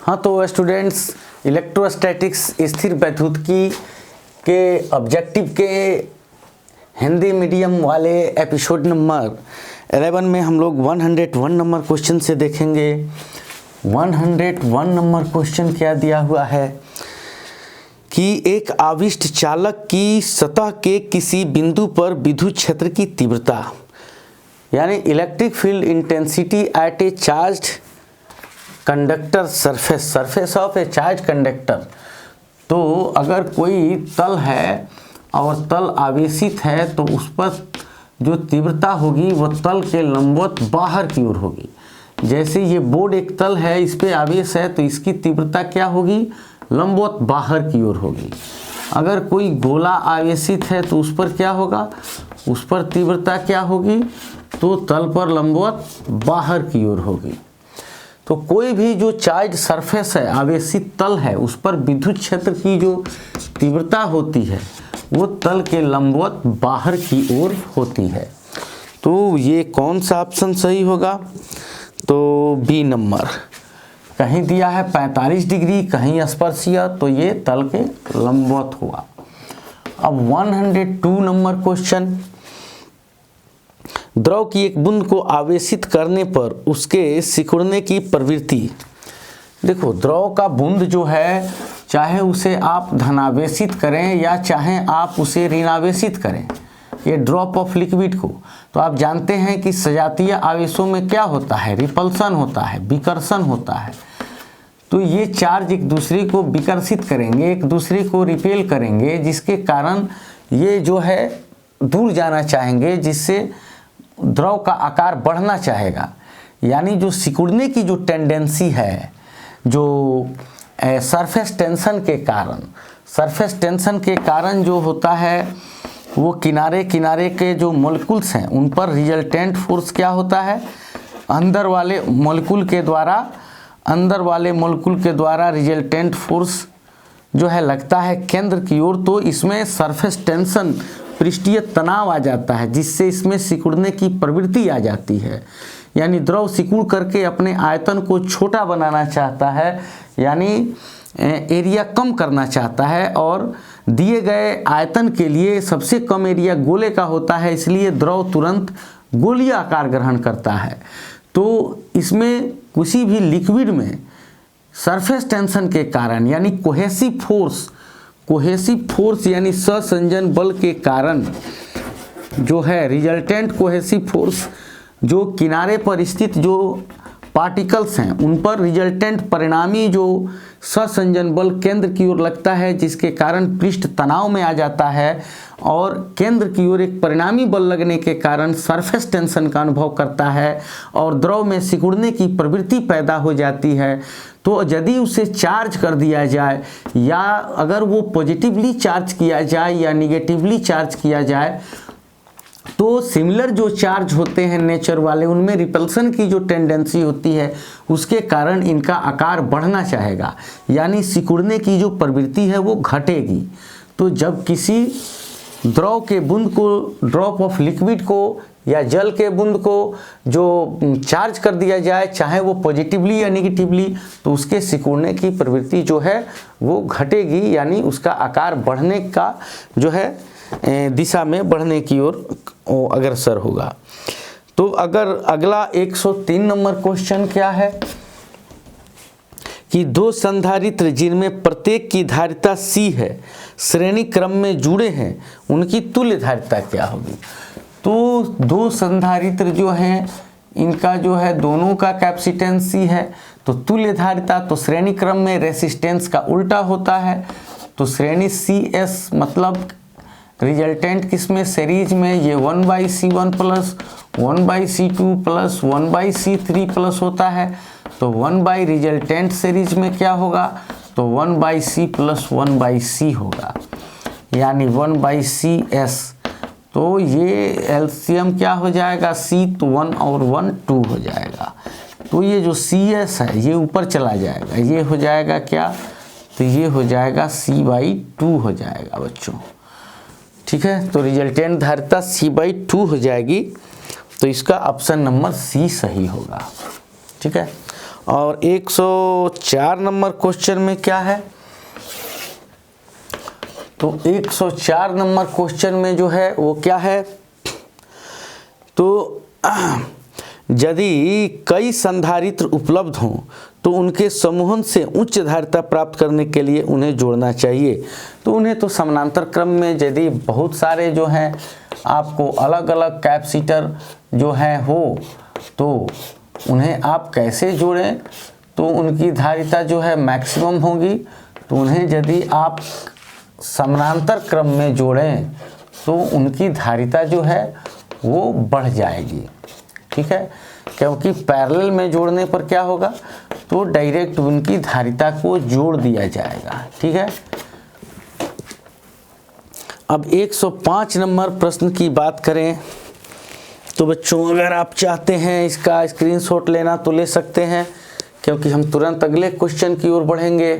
हाँ तो students, electrostatics स्थिर वैद्युतिकी के ऑब्जेक्टिव के हिंदी मीडियम वाले एपिसोड नंबर 11 में हम लोग 101 नंबर क्वेश्चन से देखेंगे। 101 नंबर क्वेश्चन क्या दिया हुआ है कि एक आविष्ट चालक की सतह के किसी बिंदु पर विद्युत क्षेत्र की तीव्रता यानी electric field intensity at A charged conductor surface of A charge conductor. तो अगर कोई तल है और तल आवेशित है तो उस पर जो तीव्रता होगी वो तल के लंबवत बाहर की ओर होगी। जैसे ये बोर्ड एक तल है, इस पे आवेश है तो इसकी तीव्रता क्या होगी, लंबवत बाहर की ओर होगी। अगर कोई गोला आवेशित है तो उस पर क्या होगा, उस पर तीव्रता क्या होगी, तो तल पर लंबवत बाहर की ओर होगी। तो कोई भी जो चार्ज सरफेस है, आवेशित तल है, उस पर विद्युत क्षेत्र की जो तीव्रता होती है वो तल के लंबवत बाहर की ओर होती है। तो ये कौन सा ऑप्शन सही होगा, तो बी नंबर। कहीं दिया है 45 डिग्री, कहीं स्पर्शीय, तो ये तल के लंबवत हुआ। अब 102 नंबर क्वेश्चन, द्रव की एक बूंद को आवेशित करने पर उसके सिकुड़ने की प्रवृत्ति। देखो, द्रव का बूंद जो है, चाहे उसे आप धनावेशित करें या चाहे आप उसे ऋणावेशित करें, ये ड्रॉप ऑफ लिक्विड को, तो आप जानते हैं कि सजातीय आवेशों में क्या होता है, रिपल्सन होता है, विकर्षण होता है। तो ये चार्ज एक दूसरे को विकर्षित करेंगे, एक दूसरे को रिपेल करेंगे, जिसके कारण ये जो है दूर जाना चाहेंगे, जिससे द्रव का आकार बढ़ना चाहेगा। यानी जो सिकुड़ने की जो टेंडेंसी है, जो सरफेस टेंशन के कारण जो होता है, वो किनारे के जो मॉलिक्यूल्स हैं उन पर रिजल्टेंट फोर्स क्या होता है, अंदर वाले मॉलिक्यूल के द्वारा रिजल्टेंट फोर्स जो है लगता है केंद्र की ओर। तो इसमें सरफेस टेंशन, पृष्ठीय तनाव आ जाता है, जिससे इसमें सिकुड़ने की प्रवृत्ति आ जाती है। यानी द्रव सिकुड़ करके अपने आयतन को छोटा बनाना चाहता है, यानी एरिया कम करना चाहता है, और दिए गए आयतन के लिए सबसे कम एरिया गोले का होता है, इसलिए द्रव तुरंत गोलीय आकार ग्रहण करता है। तो इसमें किसी भी लिक्विड में सरफेस टेंशन के कारण यानी कोहेसिव फोर्स यानी सहसंजन बल के कारण जो है रिजल्टेंट कोहेसिव फोर्स, जो किनारे पर स्थित जो पार्टिकल्स हैं उन पर रिजल्टेंट परिणामी जो सहसंजन बल केंद्र की ओर लगता है, जिसके कारण पृष्ठ तनाव में आ जाता है, और केंद्र की ओर एक परिणामी बल लगने के कारण सरफेस टेंशन का अनुभव करता है और द्रव में सिकुड़ने की प्रवृत्ति पैदा हो जाती है। तो यदि उसे चार्ज कर दिया जाए, या अगर वो पॉजिटिवली चार्ज किया जाए या निगेटिवली चार्ज किया जाए, तो सिमिलर जो चार्ज होते हैं नेचर वाले, उनमें रिपल्सन की जो टेंडेंसी होती है, उसके कारण इनका आकार बढ़ना चाहेगा, यानी सिकुड़ने की जो प्रवृत्ति है वो घटेगी। तो जब किसी द्रव के बूंद को, ड्रॉप ऑफ लिक्विड को या जल के बूंद को जो चार्ज कर दिया जाए, चाहे वो पॉजिटिवली या निगेटिवली, तो उसके सिकुड़ने की प्रवृत्ति जो है वो घटेगी, यानी उसका आकार बढ़ने का जो है दिशा में बढ़ने की ओर अग्रसर होगा। तो अगर अगला 103 नंबर क्वेश्चन क्या है कि दो संधारित्र जिनमें प्रत्येक की धारिता C है, श्रेणी क्रम में जुड़े हैं, उनकी तुल्य धारिता क्या होगी। तो दो संधारित्र जो हैं, इनका जो है दोनों का कैपेसिटेंस C है, तो तुल्य धारिता, तो श्रेणी क्रम में रेसिस्टेंस का उल्टा होता है। तो श्रेणी CS मतलब रिजल्टेंट किसमें, सीरीज में, ये 1/C1 plus 1/C2 plus 1/C3 plus होता है। तो 1 रिजल्टेंट सीरीज में क्या होगा, तो 1/C प्लस 1/C होगा, यानी 1/CS। तो ये एलसीएम क्या हो जाएगा, C, तो 1 और 1 2 हो जाएगा। तो ये जो CS है ये ऊपर चला जाएगा, ये हो जाएगा क्या, तो ये हो जाएगा C/2 हो जाएगा बच्चों। ठीक है, तो रिजल्टेंट धारिता C/2 हो जाएगी। तो इसका ऑप्शन नंबर C सही होगा। ठीक है, और 104 नंबर क्वेश्चन में क्या है, तो 104 नंबर क्वेश्चन में जो है वो क्या है, तो यदि कई संधारित्र उपलब्ध हों तो उनके समूहन से उच्च धारिता प्राप्त करने के लिए उन्हें जोड़ना चाहिए। तो उन्हें तो समानांतर क्रम में यदि बहुत सारे जो हैं आपको अलग अलग कैपेसिटर जो हैं हो तो उन्हें आप कैसे जोड़ें, तो उनकी धारिता जो है मैक्सिमम होगी। तो उन्हें यदि आप समानांतर क्रम में जोड़ें तो उनकी धारिता जो है वो बढ़ जाएगी, ठीक है। क्योंकि पैरेलल में जोड़ने पर क्या होगा, तो डायरेक्ट उनकी धारिता को जोड़ दिया जाएगा, ठीक है। अब 105 नंबर प्रश्न की बात करें तो बच्चों अगर आप चाहते हैं इसका स्क्रीनशॉट लेना तो ले सकते हैं, क्योंकि हम तुरंत अगले क्वेश्चन की ओर बढ़ेंगे।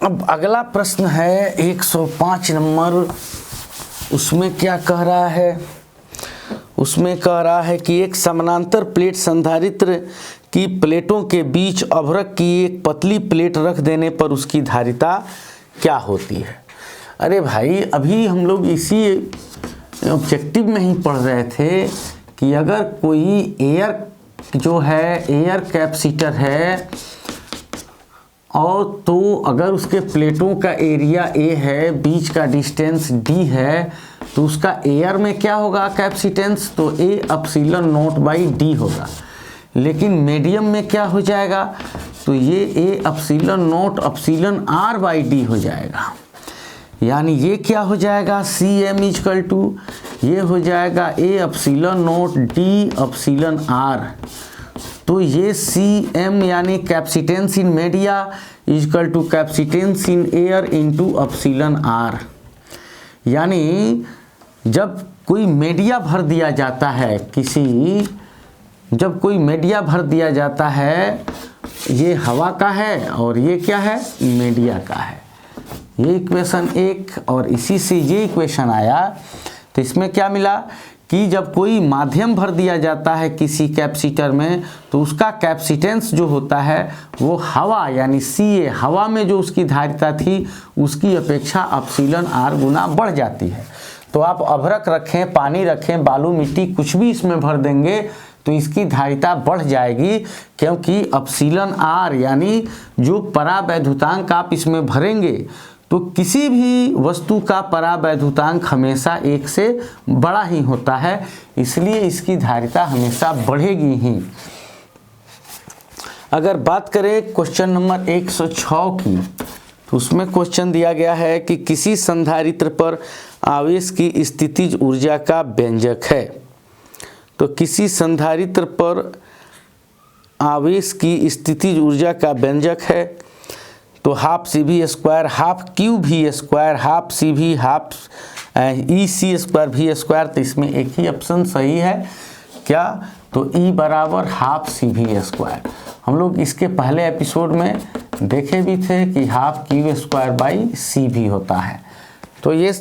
अब अगला प्रश्न है 105 नंबर, उसमें क्या कह रहा है, उसमें कह रहा है कि एक समानांतर प्लेट संधारित्र की प्लेटों के बीच अभ्रक की एक पतली प्लेट रख देने पर उसकी धारिता क्या होती है। अरे भाई अभी हम लोग इसी ऑब्जेक्टिव में ही पढ़ रहे थे कि अगर कोई एयर जो है एयर कैपेसिटर है और तो अगर उसके प्लेटों का एरिया A है, बीच का डिस्टेंस D है, तो उसका एयर में क्या होगा कैपेसिटेंस, तो A epsilon not by D होगा। लेकिन मीडियम में क्या हो जाएगा, तो ये A epsilon not epsilon R by D हो जाएगा। यानी ये क्या हो जाएगा, CM इक्वल टू ये हो जाएगा A epsilon naught D epsilon R। तो ये CM यानी capacitance in media equal to capacitance in air into epsilon R। यानी जब कोई मीडिया भर दिया जाता है जब कोई मीडिया भर दिया जाता है, ये हवा का है और ये क्या है, मीडिया का है। ये इक्वेशन 1 और इसी से ये इक्वेशन आया। तो इसमें क्या मिला कि जब कोई माध्यम भर दिया जाता है किसी कैपेसिटर में तो उसका कैपेसिटेंस जो होता है वो हवा यानी CA हवा में जो उसकी धारिता थी उसकी अपेक्षा एप्सिलॉन R गुना बढ़ जाती है। तो आप अभ्रक रखें, पानी रखें, बालू मिट्टी कुछ भी इसमें भर देंगे तो इसकी धारिता बढ़ जाएगी, क्योंकि एप्सिलॉन R यानी जो परावैद्युतांक आप इसमें भरेंगे तो किसी भी वस्तु का परावैद्युतांक हमेशा 1 से बड़ा ही होता है, इसलिए इसकी धारिता हमेशा बढ़ेगी ही। अगर बात करें क्वेश्चन नंबर 106 की, तो उसमें क्वेश्चन दिया गया है कि किसी संधारित्र पर आवेश की स्थितिज ऊर्जा का व्यंजक है। तो किसी संधारित्र पर आवेश की स्थितिज ऊर्जा का व्यंजक है तो half CV square, half QV square, half CV, half EC square V square. तो इसमें एक ही ऑप्शन सही है क्या, तो E बराबर हाफ CV स्क्वायर। हम लोग इसके पहले एपिसोड में देखे भी थे कि half Q square by CV होता है। तो ये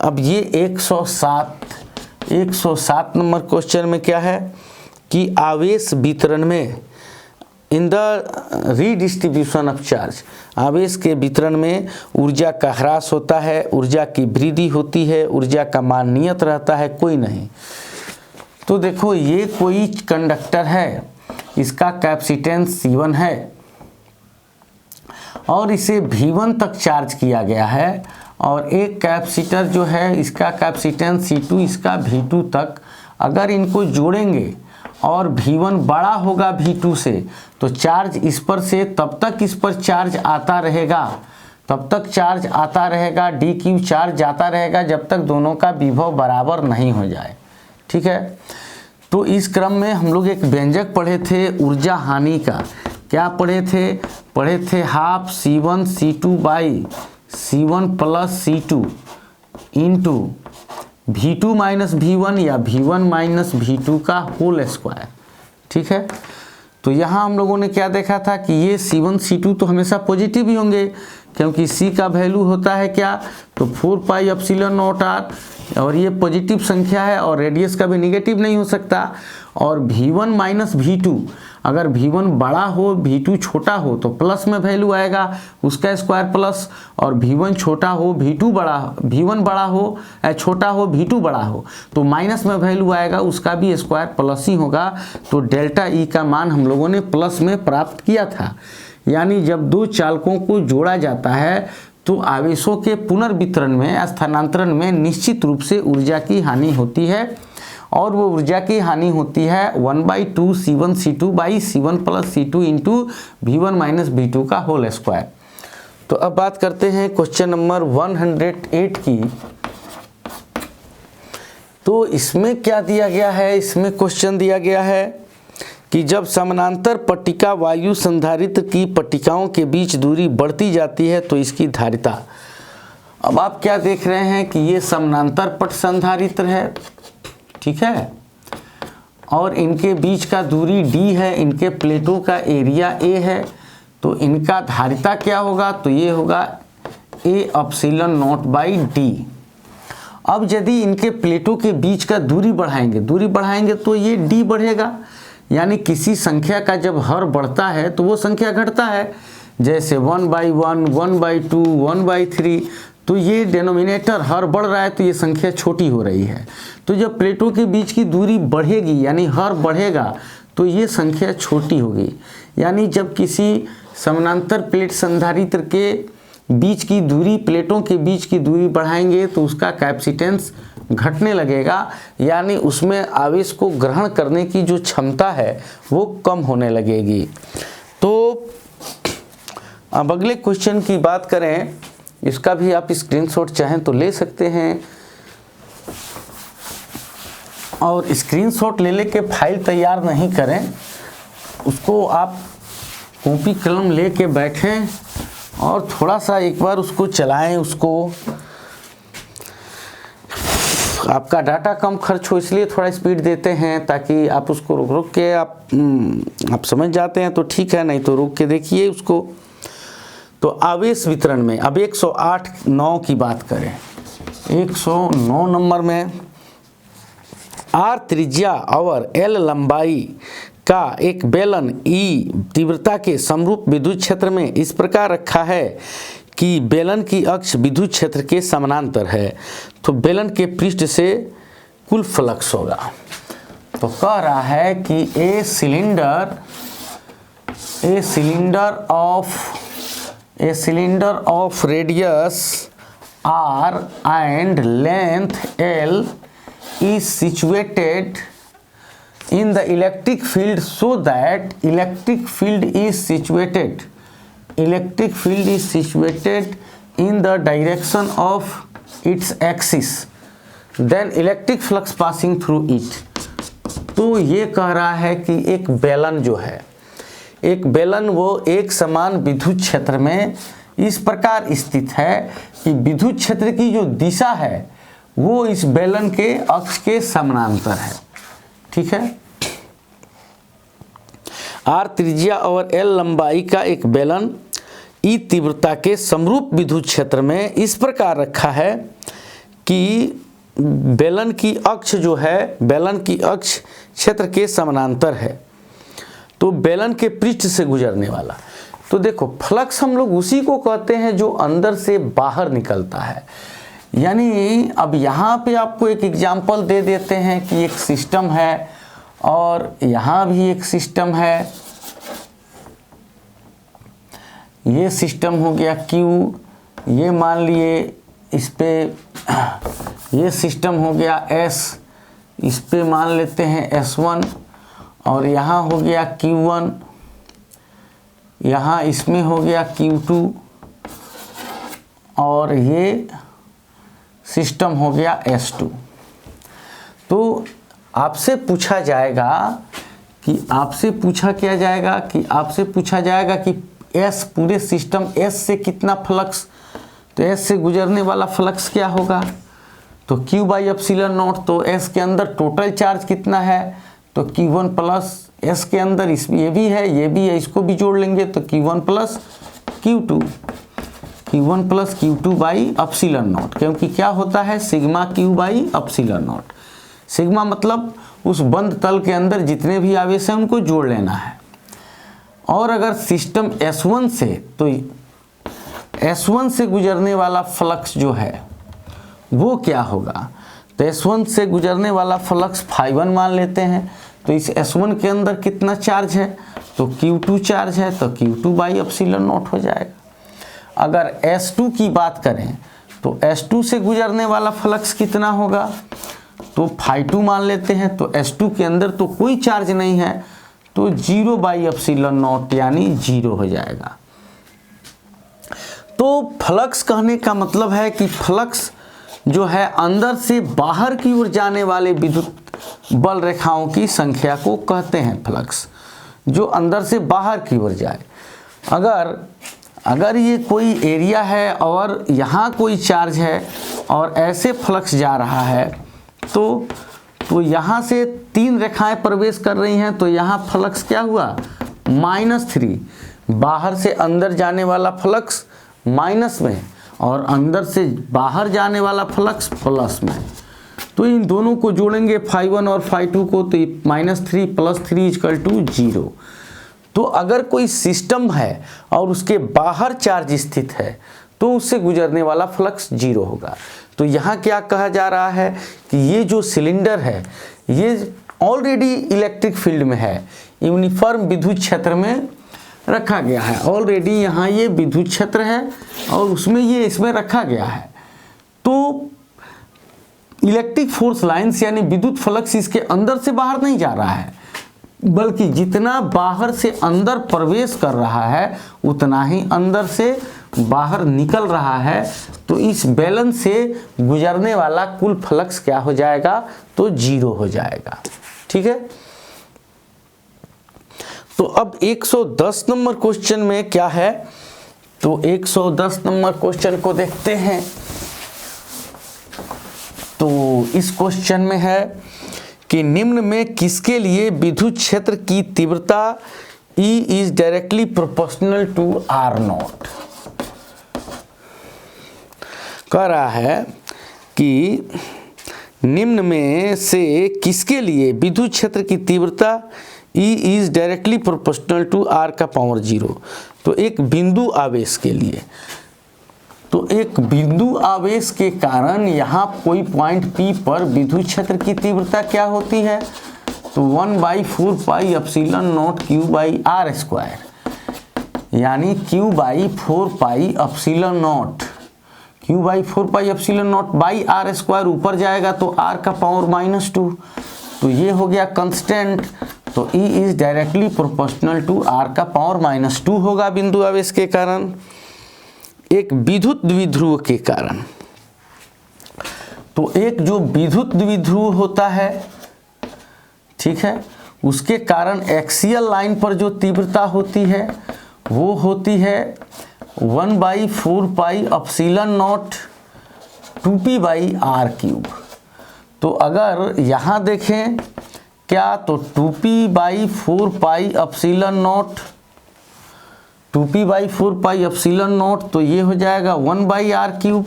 अब ये 107 नंबर क्वेश्चन में क्या है कि आवेश वितरण में in the redistribution of charge, आवेश के वितरण में ऊर्जा का ह्रास होता है, ऊर्जा की वृद्धि होती है, ऊर्जा का मान नियत रहता है, कोई नहीं। तो देखो ये कोई कंडक्टर है, इसका कैपेसिटेंस C1 है और इसे V1 तक चार्ज किया गया है, और एक कैपेसिटर जो है इसका कैपेसिटेंस C2, इसका V2 तक। अगर इनको जोड़ेंगे और V1 बड़ा होगा V2 से तो चार्ज इस पर से तब तक इस पर चार्ज आता रहेगा, तब तक चार्ज आता रहेगा, dq चार्ज जाता रहेगा जब तक दोनों का विभव बराबर नहीं हो जाए, ठीक है। तो इस क्रम में हम लोग एक व्यंजक पढ़े थे ऊर्जा हानि का। क्या पढ़े थे half C1 C2 by C1 plus C2 into V2 minus V1 या V1 माइनस V2 का होल स्क्वायर, ठीक है। तो यहाँ हम लोगों ने क्या देखा था कि ये C1 C2 तो हमेशा पॉजिटिव ही होंगे, क्योंकि C का वैल्यू होता है क्या, तो 4 पाई एप्सिलॉन नॉट R, और ये पॉजिटिव संख्या है और रेडियस का भी निगेटिव नहीं हो सकता। और V1 माइनस V2, अगर V1 बड़ा हो V2 छोटा हो तो प्लस में वैल्यू आएगा उसका स्क्वायर प्लस, और V1 छोटा हो V1 बड़ा हो छोटा हो V2 बड़ा हो तो माइनस में वैल्यू आएगा उसका भी स्क्वायर प्लस ही होगा। तो डेल्टा ई का मान हम लोगों ने प्लस में प्राप्त किया था। यानी जब दो चालकों को जोड़ा जाता है तो आवेशों के पुनर्वितरण में स्थानांतरण में निश्चित रूप से ऊर्जा की हानि होती है, और वो ऊर्जा की हानि होती है 1/2 C1 C2 by C1 plus C2 into V1 minus V2 का होल स्क्वायर। तो अब बात करते हैं क्वेश्चन नंबर 108 की। तो इसमें क्या दिया गया है, इसमें क्वेश्चन दिया गया है कि जब समानांतर पट्टिका वायु संधारित्र की पट्टिकाओं के बीच दूरी बढ़ती जाती है तो इसकी धारिता। अब आप क्या देख रहे हैं कि ये समानांतर पट संधारित्र है, ठीक है, और इनके बीच का दूरी d है, इनके प्लेटों का एरिया a है, तो इनका धारिता क्या होगा, तो ये होगा A epsilon not by d। अब यदि इनके प्लेटों के बीच का दूरी बढ़ाएंगे तो ये d बढ़ेगा, यानी किसी संख्या का जब हर बढ़ता है तो वो संख्या घटता है, जैसे 1/1, 1/2, 1/3, तो ये डेनोमिनेटर हर बढ़ रहा है तो ये संख्या छोटी हो रही है। तो जब प्लेटों के बीच की दूरी बढ़ेगी यानी हर बढ़ेगा तो ये संख्या छोटी होगी। यानी जब किसी समानांतर प्लेट संधारित्र के बीच की दूरी, प्लेटों के बीच की दूरी बढ़ाएंगे तो उसका कैपेसिटेंस घटने लगेगा, यानी उसमें आवेश को ग्रहण करने की जो क्षमता है वो कम होने लगेगी। तो अब अगले क्वेश्चन की बात करें, इसका भी आप स्क्रीनशॉट चाहें तो ले सकते हैं, और स्क्रीनशॉट ले लेके फाइल तैयार नहीं करें, उसको आप कॉपी कलम लेके बैठें और थोड़ा सा एक बार उसको चलाएं। उसको आपका डाटा कम खर्च हो इसलिए थोड़ा स्पीड देते हैं ताकि आप उसको रुक के आप समझ जाते हैं तो ठीक है, नहीं तो रुक के देखिए उसको। तो आवेश वितरण में अब 108/9 की बात करें, 109 नंबर में R त्रिज्या और L लंबाई का एक बेलन E तीव्रता के समरूप विद्युत क्षेत्र में इस प्रकार रखा है कि बेलन की अक्ष विद्युत क्षेत्र के समानांतर है, तो बेलन के पृष्ठ से कुल फ्लक्स होगा। तो कह रहा है कि a cylinder of radius R and length L is situated in the electric field, so that electric field is situated in the direction of its axis, then electric flux passing through it। तो ये कह रहा है कि एक बेलन जो है, एक बेलन वो एक समान विद्युत क्षेत्र में इस प्रकार स्थित है कि विद्युत क्षेत्र की जो दिशा है वो इस बेलन के अक्ष के समानांतर है, ठीक है। R त्रिज्या और L लंबाई का एक बेलन E तीव्रता के समरूप विद्युत क्षेत्र में इस प्रकार रखा है कि बेलन की अक्ष जो है, बेलन की अक्ष क्षेत्र के समानांतर है, तो बेलन के पृष्ठ से गुजरने वाला। तो देखो फ्लक्स हम लोग उसी को कहते हैं जो अंदर से बाहर निकलता है। यानी अब यहाँ पे आपको एक एग्जांपल दे देते हैं कि एक सिस्टम है और यहाँ भी एक सिस्टम है। ये सिस्टम हो गया Q, ये मान लिए इस पे, ये सिस्टम हो गया S, इस पे मान लेते हैं S1, और यहाँ हो गया Q1, यहाँ इसमें हो गया Q2, और ये सिस्टम हो गया S2। तो आपसे पूछा जाएगा कि आपसे पूछा जाएगा कि S पूरे सिस्टम S से कितना फ्लक्स, तो S से गुजरने वाला फ्लक्स क्या होगा, तो Q/ε0। तो S के अंदर टोटल चार्ज कितना है, तो Q1 प्लस S के अंदर ये भी है, इसको भी जोड़ लेंगे तो Q1 plus Q2 Q1 plus Q2 by epsilon not, क्योंकि क्या होता है sigma Q by epsilon not. Sigma मतलब उस बंद तल के अंदर जितने भी आवेश हैं उनको जोड़ लेना है। और अगर सिस्टम S1 से, तो S1 से गुजरने वाला फ्लक्स जो है वो क्या होगा, तो S1 से गुजरने वाला फ्लक्स φ1 मान लेते हैं। तो इस S1 के अंदर कितना चार्ज है, तो Q2 चार्ज है, तो Q2 बाई एप्सिलॉन नॉट हो जाएगा। अगर S2 की बात करें तो S2 से गुजरने वाला फ्लक्स कितना होगा, तो φ2 मान लेते हैं। तो S2 के अंदर तो कोई चार्ज नहीं है, तो 0 बाई एप्सिलॉन नॉट यानी 0 हो जाएगा। तो फ्लक्स कहने का मतलब है कि फ्लक्स जो है अंदर से बाहर की ओर जाने वाले विद्युत बल रेखाओं की संख्या को कहते हैं फ्लक्स, जो अंदर से बाहर की ओर जाए। अगर ये कोई एरिया है और यहाँ कोई चार्ज है और ऐसे फ्लक्स जा रहा है, तो यहाँ से 3 रेखाएं प्रवेश कर रही हैं, तो यहाँ फ्लक्स क्या हुआ -3। बाहर से अंदर जाने वाला फ्लक्स माइनस में और अंदर से बाहर जाने वाला फ्लक्स प्लस में। तो इन दोनों को जोड़ेंगे φ1 और φ2 को, तो -3 + 3 = 0। तो अगर कोई सिस्टम है और उसके बाहर चार्ज स्थित है तो उससे गुजरने वाला फ्लक्स 0 होगा। तो यहाँ क्या कहा जा रहा है कि ये जो सिलेंडर है ये ऑलरेडी इलेक्ट्रिक फील्ड में है, यूनिफॉर्म विद्युत क्षेत्र में रखा गया है। ऑलरेडी यहाँ ये विद्युत क्षेत्र है और उसमें ये इसमें रखा गया है। तो इलेक्ट्रिक फोर्स लाइन्स यानी विद्युत फ्लक्स इसके अंदर से बाहर नहीं जा रहा है, बल्कि जितना बाहर से अंदर प्रवेश कर रहा है उतना ही अंदर से बाहर निकल रहा है। तो इस बैलेंस से गुजरने वाला कुल फ्लक्स क्या हो जाएगा, तो 0 हो जाएगा। ठीक है। तो अब 110 नंबर क्वेश्चन में क्या है, तो 110 नंबर क्वेश्चन को देखते हैं। तो इस क्वेश्चन में है कि निम्न में किसके लिए विद्युत क्षेत्र की तीव्रता E is directly proportional to R0। कह रहा है कि निम्न में से किसके लिए विद्युत क्षेत्र की तीव्रता E is directly proportional to R⁻0। तो एक बिंदु आवेश के लिए, तो एक बिंदु आवेश के कारण यहाँ कोई पॉइंट P पर विद्युत क्षेत्र की तीव्रता क्या होती है, तो 1/4πε0 Q/r², यानी Q/4πε0, Q/4πε0/r²। ऊपर जाएगा तो r⁻², तो ये हो गया कांस्टेंट। तो E is directly proportional to r⁻² होगा बिंदु आवेश के कारण। एक विद्युत द्विध्रुव के कारण, तो एक जो विद्युत द्विध्रुव होता है, ठीक है, उसके कारण एक्सियल लाइन पर जो तीव्रता होती है वो होती है 1/4πε0 2p/r³। तो अगर यहाँ देखें क्या, तो 2p/4πε0 तो ये हो जाएगा 1/r³।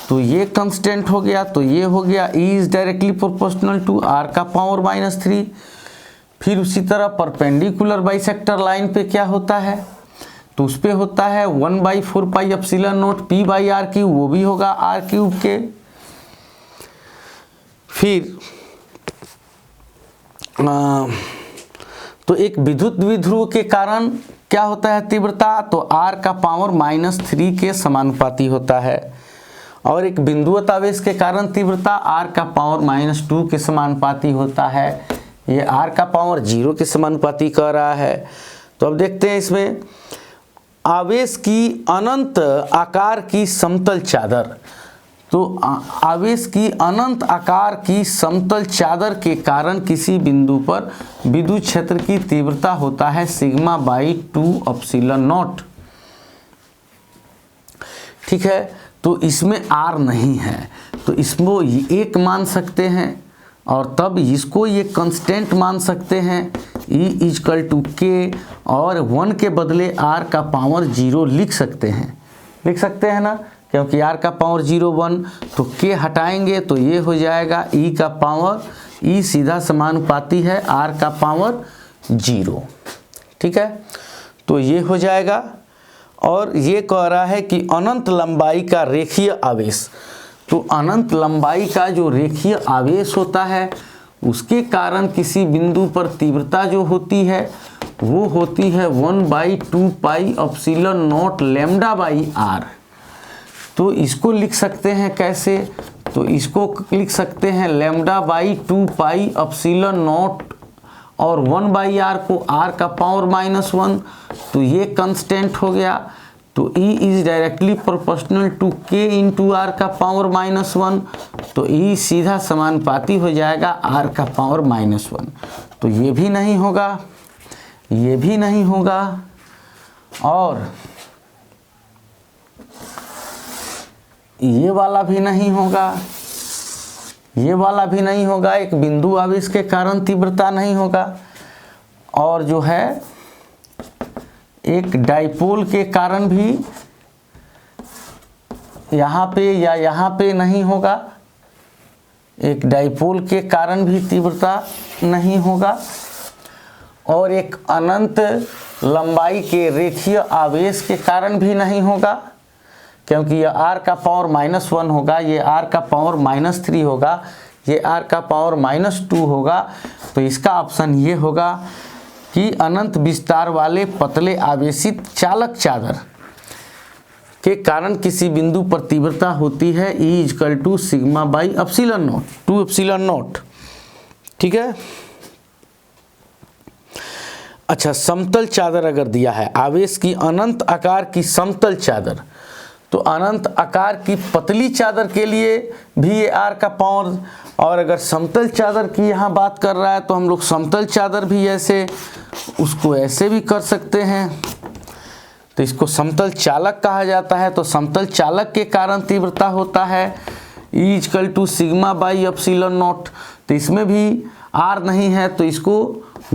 तो ये कांस्टेंट हो गया, तो ये हो गया E is directly proportional to r⁻³ फिर उसी तरह परपेंडिकुलर बाइसेक्टर लाइन पे क्या होता है, तो उस पे होता है 1/4πε0 p/r³, वो भी होगा r³ के। फिर तो एक विद्युत द्विध्रुव के कारण क्या होता है तीव्रता, तो r⁻³ के समानुपाती होता है। और एक बिंदुवत आवेश के कारण तीव्रता r⁻² के समानुपाती होता है। ये r⁻0 के समानुपाती कह रहा है। तो अब देखते हैं इसमें आवेश की अनंत आकार की समतल चादर। तो आवेश की अनंत आकार की समतल चादर के कारण किसी बिंदु पर विद्युत क्षेत्र की तीव्रता होता है σ/2ε0। ठीक है, तो इसमें R नहीं है, तो इसको 1 मान सकते हैं और तब इसको ये कांस्टेंट मान सकते हैं E = K, और 1 के बदले r⁻0 लिख सकते हैं। लिख सकते हैं ना, क्योंकि r का पावर 0 1, तो k हटाएंगे तो ये हो जाएगा e का पावर, e सीधा समानुपाती है r का पावर 0। ठीक है, तो ये हो जाएगा। और ये कह रहा है कि अनंत लंबाई का रेखीय आवेश, तो अनंत लंबाई का जो रेखीय आवेश होता है उसके कारण किसी बिंदु पर तीव्रता जो होती है वो होती है 1/2 pi epsilon naught lambda by R. तो इसको लिख सकते हैं कैसे, तो इसको लिख सकते हैं lambda by 2 pi epsilon not और 1/r को r का पावर -1, तो ये कांस्टेंट हो गया। तो E is directly proportional to k into r का पावर -1, तो E सीधा समानुपाती हो जाएगा r का पावर -1। तो ये भी नहीं होगा, ये भी नहीं होगा और ये वाला भी नहीं होगा, ये वाला भी नहीं होगा। एक बिंदु आवेश के कारण तीव्रता नहीं होगा और जो है एक डाइपोल के कारण भी यहाँ पे या यहाँ पे नहीं होगा, एक डाइपोल के कारण भी तीव्रता नहीं होगा और एक अनंत लंबाई के रेखीय आवेश के कारण भी नहीं होगा, क्योंकि ये r का पावर -1 होगा, ये r का पावर -3 होगा, ये r का पावर -2 होगा। तो इसका ऑप्शन ये होगा कि अनंत विस्तार वाले पतले आवेशित चालक चादर के कारण किसी बिंदु पर तीव्रता होती है E = sigma by epsilon not, 2 epsilon not. ठीक है, अच्छा, समतल चादर अगर दिया है, आवेश की अनंत आकार की समतल चादर, तो अनंत आकार की पतली चादर के लिए भी ये r का पावर, और अगर समतल चादर की यहाँ बात कर रहा है तो हम लोग समतल चादर भी ऐसे उसको ऐसे भी कर सकते हैं, तो इसको समतल चालक कहा जाता है। तो समतल चालक के कारण तीव्रता होता है E = sigma by epsilon not, तो इसमें भी r नहीं है तो इसको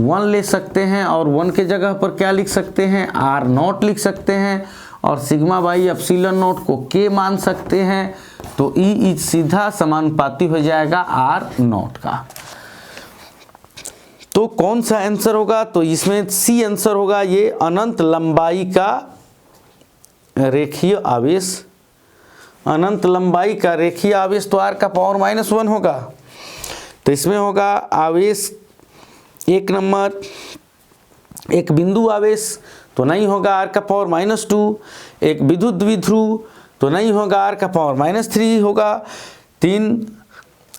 1 ले सकते हैं और 1 के जगह पर क्या लिख सकते हैं, r0 लिख सकते हैं और सिग्मा बाई एप्सिलॉन नॉट को k मान सकते हैं। तो E सीधा समानुपाती हो जाएगा r0 का। तो कौन सा आंसर होगा, तो इसमें सी आंसर होगा, ये अनंत लंबाई का रेखीय आवेश, अनंत लंबाई का रेखीय आवेश तो r का पावर -1 होगा। तो इसमें होगा आवेश 1 नंबर, एक बिंदु आवेश तो नहीं होगा r का पावर -2, एक विद्युत द्विध्रुव तो नहीं होगा r का पावर -3 होगा। 3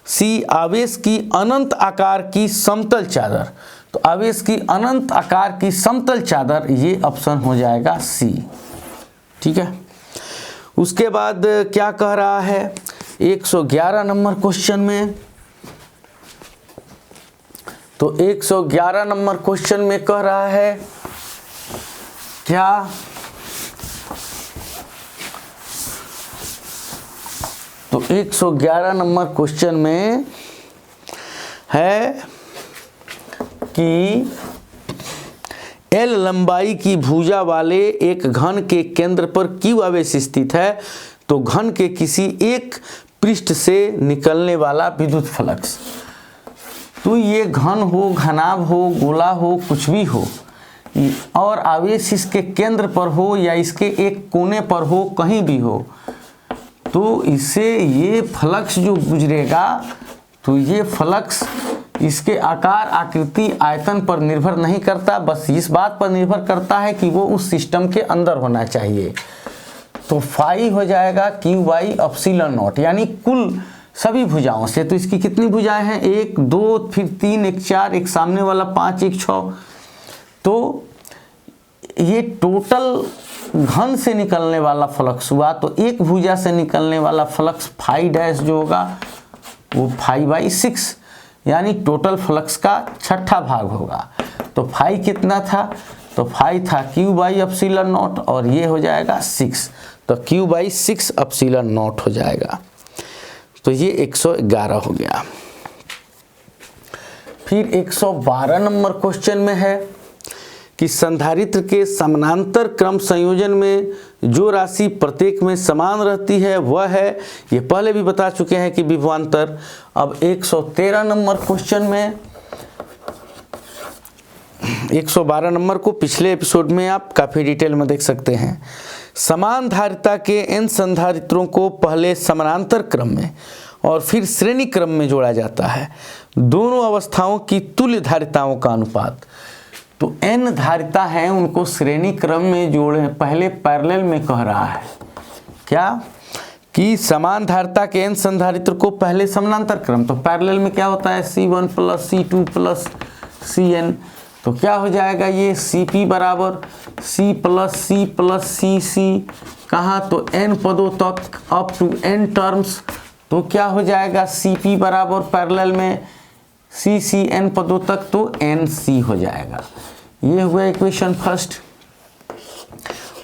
सी आवेश की अनंत आकार की समतल चादर, तो आवेश की अनंत आकार की समतल चादर, ये ऑप्शन हो जाएगा सी। ठीक है, उसके बाद क्या कह रहा है 111 नंबर क्वेश्चन में, तो 111 नंबर क्वेश्चन में कह रहा है क्या, तो 111 नंबर क्वेश्चन में है कि L लंबाई की भुजा वाले एक घन के केंद्र पर Q आवेश स्थित है, तो घन के किसी एक पृष्ठ से निकलने वाला विद्युत फ्लक्स, तो ये घन हो, घनाभ हो, गोला हो, कुछ भी हो और आवेश इसके केंद्र पर हो या इसके एक कोने पर हो, कहीं भी हो, तो इससे ये फ्लक्स जो गुजरेगा, तो ये फ्लक्स इसके आकार, आकृति, आयतन पर निर्भर नहीं करता, बस इस बात पर निर्भर करता है कि वो उस सिस्टम के अंदर होना चाहिए। तो फाई हो जाएगा Q/ε0, यानी कुल सभी भुजाओं से। तो इसकी कितनी भुजाएं हैं, 1 2 फिर 3 1 4, एक सामने वाला 5 1 6, तो ये टोटल घन से निकलने वाला फ्लक्स हुआ। तो एक भुजा से निकलने वाला फ्लक्स फाई डैश जो होगा वो फाई/6, यानी टोटल फ्लक्स का 6ठा भाग होगा। तो फाई कितना था, तो फाई था Q/ε0 और ये हो जाएगा 6, तो Q/6ε0 हो जाएगा। तो ये 111 हो गया। फिर 112 नंबर क्वेश्चन में है कि संधारित्र के समानांतर क्रम संयोजन में जो राशि प्रत्येक में समान रहती है वह है, ये पहले भी बता चुके हैं कि विभवांतर। अब 113 नंबर क्वेश्चन में, 112 नंबर को पिछले एपिसोड में आप काफ़ी डिटेल में देख सकते हैं। समान धारिता के n संधारित्रों को पहले समानांतर क्रम में और फिर श्रेणी क्रम में जोड़ा जाता है। दोनों अवस्थाओं की तुल्य धारिताओं का अनुपात। तो n धारिता है उनको श्रेणी क्रम में जोड़े, पहले पैरेलल में कह रहा है क्या कि समान धारिता के n संधारित्र को पहले समानांतर क्रम, तो पैरेलल में क्या होता है C1 plus C2 plus Cn, तो क्या हो जाएगा ये Cp बराबर C प्लस Cc, कहाँ तो n पदों तक अप टू n टर्म्स, तो क्या हो जाएगा Cp बराबर पैरेलल में Cc n पदों तक, तो Nc हो जाएगा। ये हुआ इक्वेशन फर्स्ट।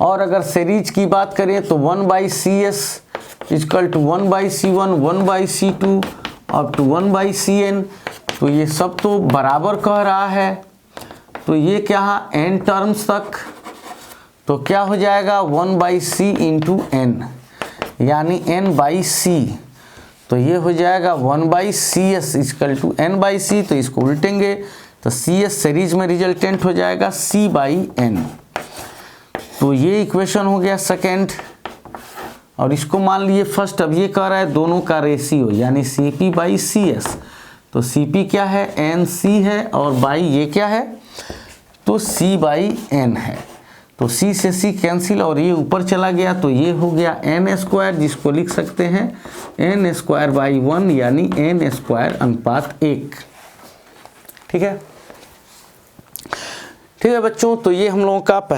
और अगर सीरीज की बात करें तो 1/Cs equal to 1/C1 1/C2 up to 1/Cn, तो ये सब तो बराबर कह रहा है, तो ये क्या है n टर्म्स तक, तो क्या हो जाएगा 1/C इंटू n, यानी n/C, तो ये हो जाएगा 1/Cs इक्वल टू n/C, तो इसको उल्टेंगे तो Cs सीरीज में रिजल्टेंट हो जाएगा C/n। तो ये इक्वेशन हो गया सेकेंड। और इसको मान लिए फर्स्ट, अब ये कह रहा है दोनों का रेशियो यानी Cp/Cs, तो Cp क्या है Nc है और बाई ये क्या है तो C/n है, तो C से C कैंसिल और ये ऊपर चला गया, तो ये हो गया n², जिसको लिख सकते हैं n²/1 यानी n²/1। ठीक है बच्चों, तो ये हम लोगों का पहला